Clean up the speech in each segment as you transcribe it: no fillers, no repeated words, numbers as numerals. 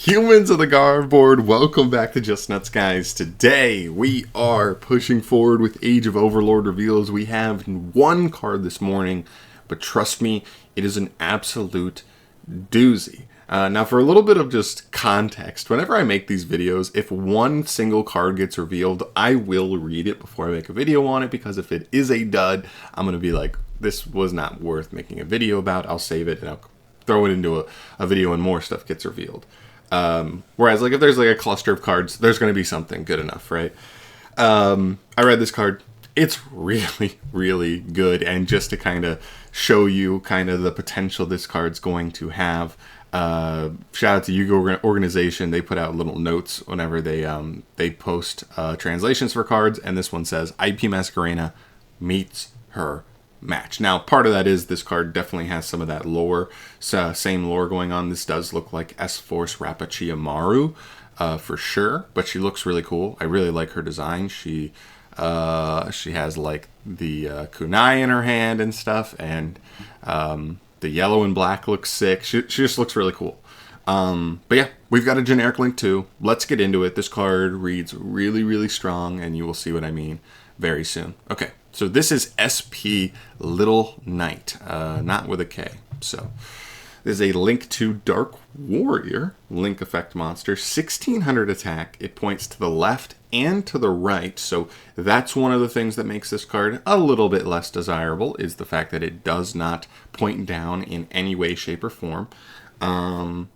Humans of the Guard board, welcome back to Just Nuts, guys. Today we are pushing forward with Age of Overlord reveals. We have one card this morning, but trust me, it is an absolute doozy. Now for a little bit of just context, whenever I make these videos, if one single card gets revealed, I will read it before I make a video on it, because if it is a dud, I'm going to be like, this was not worth making a video about. I'll save it and I'll throw it into a video when more stuff gets revealed. Whereas like if there's like a cluster of cards, there's going to be something good enough, right? I read this card. It's really, really good. And just to kind of show you kind of the potential this card's going to have, shout out to Yu-Gi-Oh! Organization. They put out little notes whenever they post translations for cards. And this one says, IP Masquerena meets her match. Now, part of that is this card definitely has some of that lore, same lore going on. This does look like S-Force Rapachiamaru for sure, but she looks really cool. I really like her design. She has like the kunai in her hand and stuff, and the yellow and black looks sick. She just looks really cool. But yeah, we've got a generic Link-2. Let's get into it. This card reads really, really strong, and you will see what I mean very soon. Okay. So this is SP Little Knight, not with a K. So this is a Link-2 Dark Warrior Link effect monster, 1600 attack. It points to the left and to the right. So that's one of the things that makes this card a little bit less desirable, is the fact that it does not point down in any way, shape, or form. But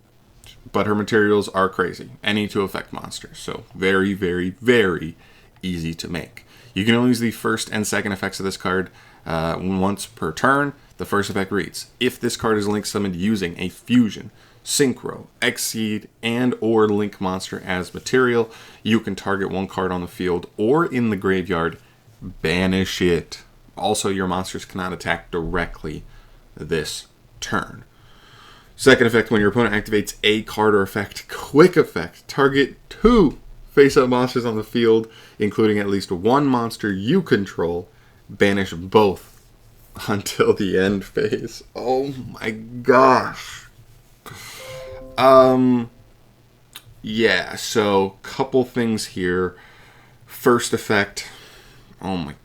her materials are crazy. Any to effect monsters. So very, very, very easy to make. You can only use the first and second effects of this card once per turn. The first effect reads, if this card is link summoned using a fusion, synchro, exceed, and or link monster as material, you can target one card on the field or in the graveyard, banish it. Also, your monsters cannot attack directly this turn. Second effect, when your opponent activates a card or effect, quick effect, target 2 face-up monsters on the field, including at least one monster you control, banish both until the end phase. Oh my gosh. Yeah, so couple things here. First effect, the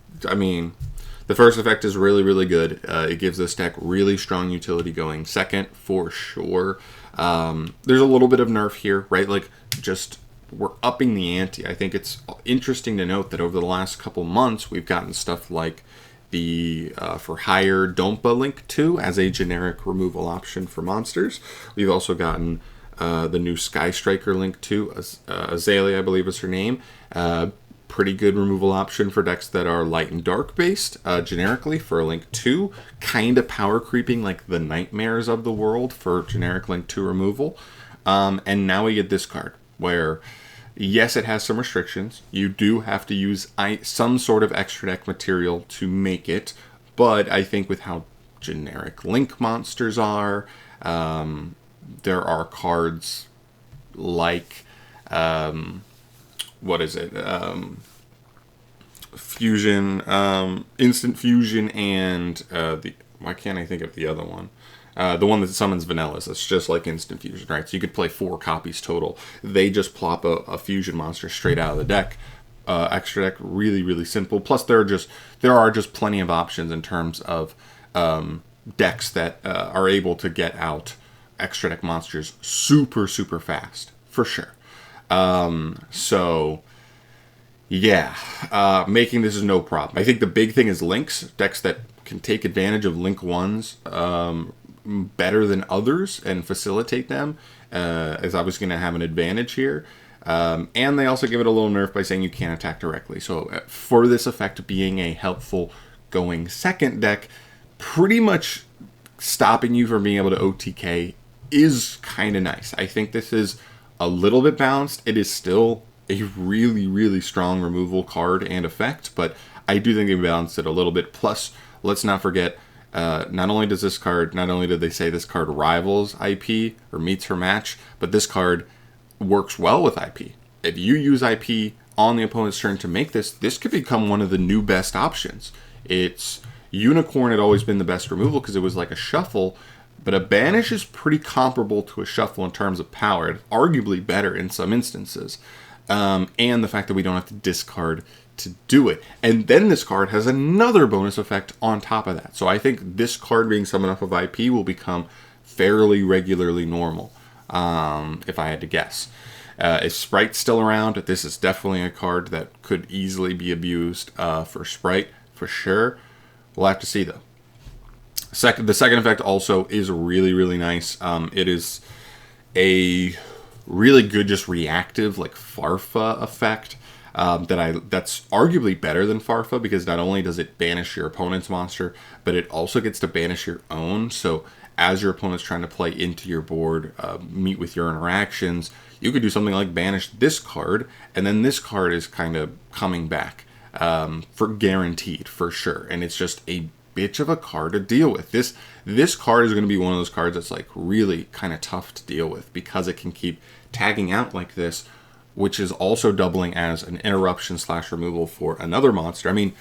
first effect is really, really good. It gives this deck really strong utility going. Second, for sure. There's a little bit of nerf here, right? Like, just we're upping the ante. I think it's interesting to note that over the last couple months, we've gotten stuff like the for hire Dompa Link-2 as a generic removal option for monsters. We've also gotten the new Sky Striker Link-2, Azalea, I believe is her name. Pretty good removal option for decks that are light and dark based, generically for Link-2. Kind of power creeping like the Nightmares of the world for generic Link-2 removal. And now we get this card, where yes, it has some restrictions. You do have to use some sort of extra deck material to make it, but I think with how generic Link monsters are, there are cards like Fusion, Instant Fusion, and why can't I think of the other one? The one that summons Vanillas. It's just like Instant Fusion, right? So you could play 4 copies total. They just plop a fusion monster straight out of the deck. Extra deck, really, really simple. Plus, there are just plenty of options in terms of decks that are able to get out extra deck monsters super, super fast, for sure. So yeah, making this is no problem. I think the big thing is links, decks that can take advantage of Link 1s better than others and facilitate them, is obviously going to have an advantage here. And they also give it a little nerf by saying you can't attack directly. So for this effect being a helpful going second deck, pretty much stopping you from being able to OTK is kind of nice. I think this is a little bit balanced. It is still a really, really strong removal card and effect, but I do think they balanced it a little bit. Plus, let's not forget, not only did they say this card rivals IP or meets her match, but this card works well with IP. If you use IP on the opponent's turn to make this could become one of the new best options. It's Unicorn had always been the best removal because it was like a shuffle, But a banish is pretty comparable to a shuffle in terms of power, arguably better in some instances. And the fact that we don't have to discard to do it. And then this card has another bonus effect on top of that. So I think this card being summoned off of IP will become fairly regularly normal, if I had to guess. If Sprite's still around, this is definitely a card that could easily be abused for Sprite, for sure. We'll have to see, though. The second effect also is really, really nice. It is a really good, just reactive, like Farfa effect. That's arguably better than Farfa, because not only does it banish your opponent's monster, but it also gets to banish your own. So as your opponent's trying to play into your board, meet with your interactions, you could do something like banish this card, and then this card is kind of coming back for guaranteed, for sure. And it's just a bitch of a card to deal with. This card is going to be one of those cards that's like really kind of tough to deal with, because it can keep tagging out like this, which is also doubling as an interruption / removal for another monster. I mean,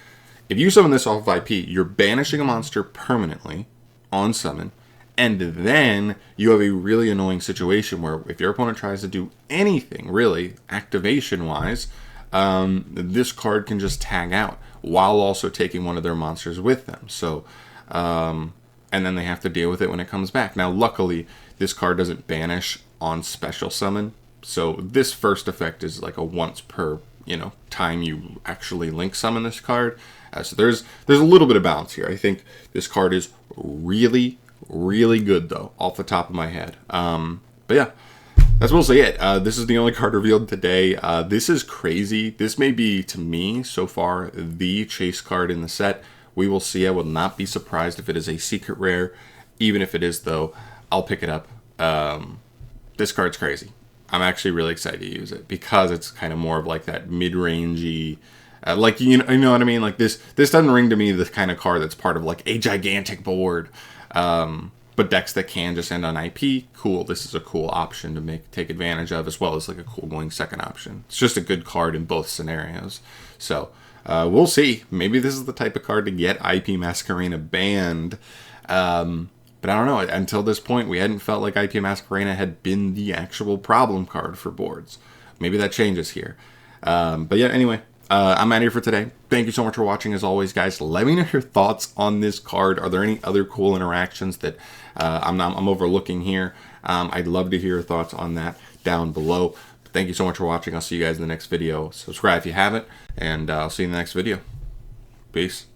if you summon this off of IP, you're banishing a monster permanently on summon, and then you have a really annoying situation where if your opponent tries to do anything, really, activation-wise, this card can just tag out while also taking one of their monsters with them. So, and then they have to deal with it when it comes back. Now, luckily, this card doesn't banish on special summon, so this first effect is like a once per, time you actually link summon this card. So there's a little bit of balance here. I think this card is really, really good, though, off the top of my head. But yeah, that's mostly it. This is the only card revealed today. This is crazy. This may be, to me, so far, the chase card in the set. We will see. I will not be surprised if it is a secret rare. Even if it is, though, I'll pick it up. This card's crazy. I'm actually really excited to use it, because it's kind of more of like that mid-rangey, like, you know what I mean? Like this doesn't ring to me the kind of card that's part of like a gigantic board. But decks that can just end on IP, cool. This is a cool option to take advantage of, as well as like a cool going second option. It's just a good card in both scenarios. So we'll see. Maybe this is the type of card to get IP Masquerena banned. But I don't know. Until this point, we hadn't felt like IP Masquerena had been the actual problem card for boards. Maybe that changes here. But yeah, anyway, I'm out of here for today. Thank you so much for watching. As always, guys, let me know your thoughts on this card. Are there any other cool interactions that I'm overlooking here? I'd love to hear your thoughts on that down below. But thank you so much for watching. I'll see you guys in the next video. Subscribe if you haven't, and I'll see you in the next video. Peace.